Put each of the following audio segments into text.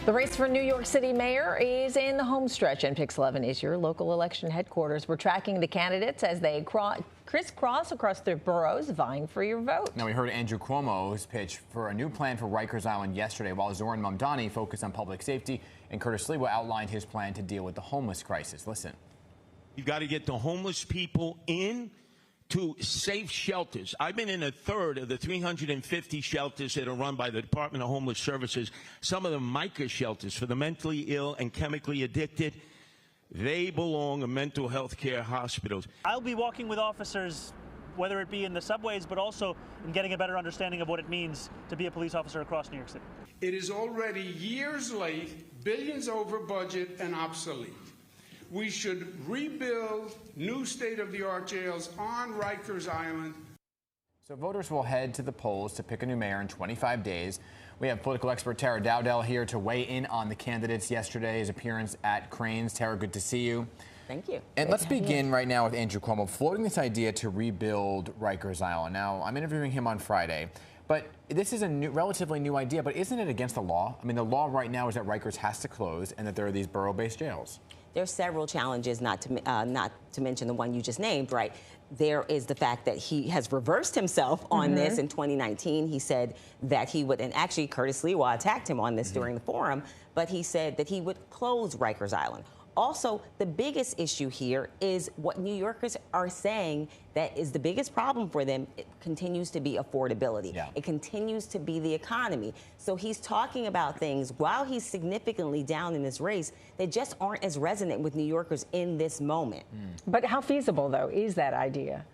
The race for New York City mayor is in the home stretch, and Pix 11 is your local election headquarters. We're tracking the candidates as they crisscross across their boroughs, vying for your vote. Now, we heard Andrew Cuomo's pitch for a new plan for Rikers Island yesterday, while Zoran Mamdani focused on public safety, and Curtis Sliwa outlined his plan to deal with the homeless crisis. Listen. You've got to get the homeless people in to safe shelters. I've been in a third of the 350 shelters that are run by the Department of Homeless Services, some of them MICA shelters for the mentally ill and chemically addicted. They belong in mental health care hospitals. I'll be walking with officers, whether it be in the subways, but also in getting a better understanding of what it means to be a police officer across New York City. It is already years late, billions over budget, and obsolete. We should rebuild new state-of-the-art jails on Rikers Island. So voters will head to the polls to pick a new mayor in 25 days. We have political expert Tara Dowdell here to weigh in on the candidates yesterday's appearance at Crane's. Tara, good to see you. Thank you. And let's begin right now with Andrew Cuomo floating this idea to rebuild Rikers Island. Now, I'm interviewing him on Friday, but this is a relatively new idea, but isn't it against the law? I mean, the law right now is that Rikers has to close and that there are these borough-based jails. There's several challenges, not to mention the one you just named, right? There is the fact that he has reversed himself on this in 2019. He said that he would, and actually Curtis Sliwa attacked him on this during the forum, but he said that he would close Rikers Island. Also, the biggest issue here is what New Yorkers are saying that is the biggest problem for them. It continues to be affordability. Yeah. It continues to be the economy. So he's talking about things while he's significantly down in this race that just aren't as resonant with New Yorkers in this moment. But how feasible, though, is that idea?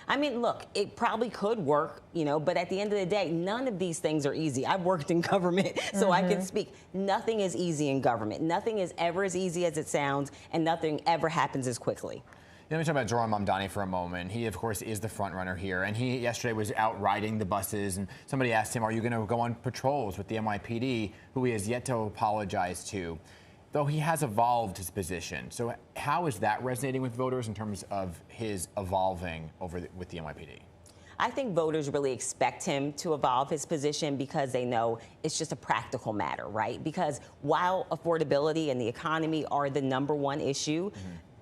I mean, look, it probably could work, you know, but at the end of the day, none of these things are easy. I've worked in government, so I can speak. Nothing is easy in government. Nothing is ever as easy as it sounds, and nothing ever happens as quickly. Let me talk about Zoran Mamdani for a moment. He, of course, is the front runner here, and he yesterday was out riding the buses, and somebody asked him, are you going to go on patrols with the NYPD, who he has yet to apologize to? Though he has evolved his position. So how is that resonating with voters in terms of his evolving with the NYPD? I think voters really expect him to evolve his position because they know it's just a practical matter, right? Because while affordability and the economy are the #1 issue,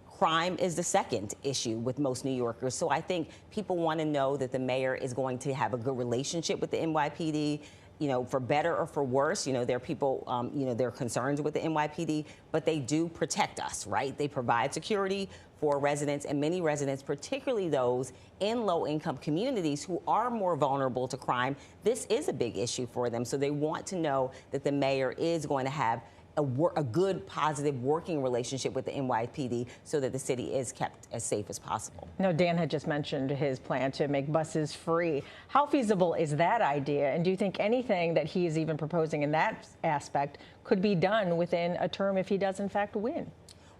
crime is the second issue with most New Yorkers. So I think people want to know that the mayor is going to have a good relationship with the NYPD. You know, for better or for worse, you know, there are people, you know, there are concerns with the NYPD, but they do protect us, right? They provide security for residents, and many residents, particularly those in low-income communities who are more vulnerable to crime. This is a big issue for them. So they want to know that the mayor is going to have a good, positive working relationship with the NYPD so that the city is kept as safe as possible. Now, Dan had just mentioned his plan to make buses free. How feasible is that idea? And do you think anything that he is even proposing in that aspect could be done within a term if he does, in fact, win?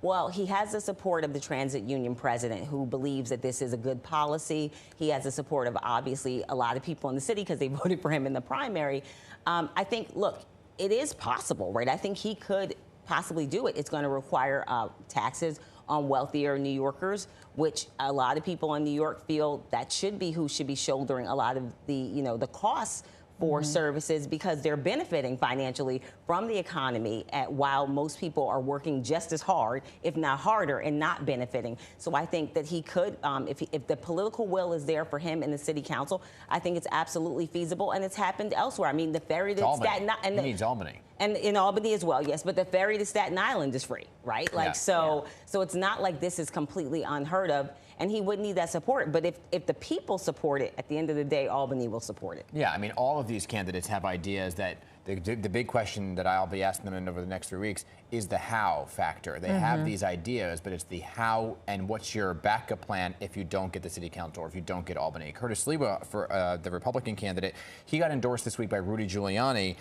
Well, he has the support of the transit union president, who believes that this is a good policy. He has the support of, obviously, a lot of people in the city because they voted for him in the primary. I think, look, it is possible, right? I think he could possibly do it. It's going to require taxes on wealthier New Yorkers, which a lot of people in New York feel that should be who should be shouldering a lot of the, you know, the costs for services, because they're benefiting financially from the economy while most people are working just as hard, if not harder, and not benefiting. So I think that he could, if the political will is there for him in the city council, I think it's absolutely feasible, and it's happened elsewhere. I mean, the ferry to Staten Island. He needs Albany. And in Albany as well, yes, but the ferry to Staten Island is free, right? Like, so it's not like this is completely unheard of, and he would need that support. But if the people support it, at the end of the day, Albany will support it. Yeah, I mean, all of these candidates have ideas that the big question that I'll be asking them over the next 3 weeks is the how factor. They have these ideas, but it's the how and what's your backup plan if you don't get the city council or if you don't get Albany. Curtis Sliwa, for the Republican candidate, he got endorsed this week by Rudy Giuliani.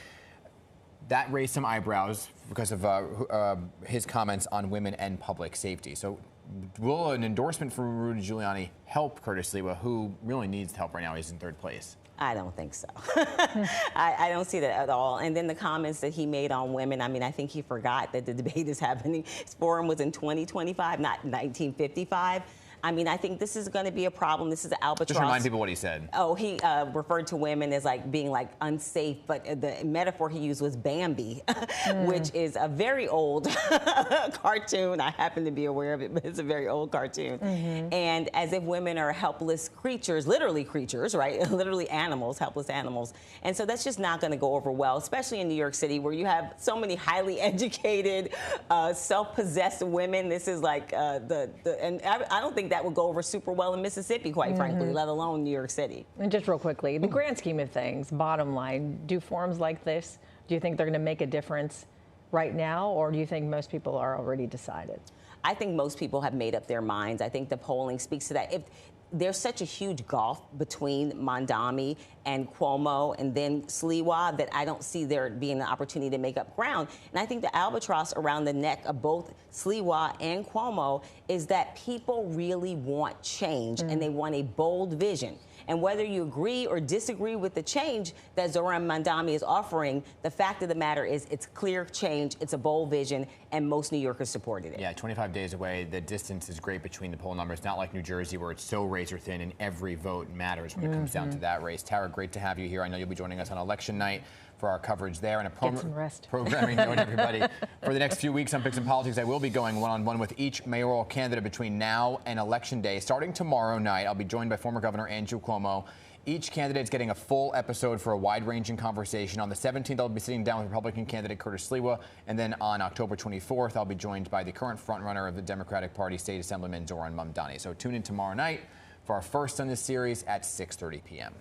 That raised some eyebrows because of his comments on women and public safety. So will an endorsement from Rudy Giuliani help Curtis Sliwa, who really needs help right now? He's in 3rd place. I don't think so. I don't see that at all. And then the comments that he made on women, I mean, I think he forgot that the debate is happening. His forum was in 2025, not 1955. I mean, I think this is going to be a problem. This is an albatross. Just remind people what he said. Oh, he referred to women as like being like unsafe, but the metaphor he used was Bambi, which is a very old cartoon. I happen to be aware of it, but it's a very old cartoon. And as if women are helpless creatures, right? Literally animals, helpless animals. And so that's just not going to go over well, especially in New York City, where you have so many highly educated, self-possessed women. This is like and I don't think that would go over super well in Mississippi, quite frankly, let alone New York City. And just real quickly, the grand scheme of things, bottom line, do forums like this, do you think they're going to make a difference right now, or do you think most people are already decided? I think most people have made up their minds. I think the polling speaks to that. If there's such a huge gulf between Mamdani and Cuomo and then Sliwa that I don't see there being an opportunity to make up ground. And I think the albatross around the neck of both Sliwa and Cuomo is that people really want change and they want a bold vision. And whether you agree or disagree with the change that Zohran Mamdani is offering, the fact of the matter is it's clear change, it's a bold vision, and most New Yorkers supported it. Yeah, 25 days away, the distance is great between the poll numbers. Not like New Jersey, where it's so razor thin and every vote matters when it comes down to that race. Tara, great to have you here. I know you'll be joining us on election night for our coverage there. And a Get some rest. programming note, everybody. For the next few weeks on Picks and Politics, I will be going one-on-one with each mayoral candidate between now and Election Day. Starting tomorrow night, I'll be joined by former Governor Andrew Cuomo. Each candidate is getting a full episode for a wide-ranging conversation. On the 17th, I'll be sitting down with Republican candidate Curtis Sliwa. And then on October 24th, I'll be joined by the current frontrunner of the Democratic Party, State Assemblyman Zohran Mamdani. So tune in tomorrow night for our first in this series at 6:30 p.m.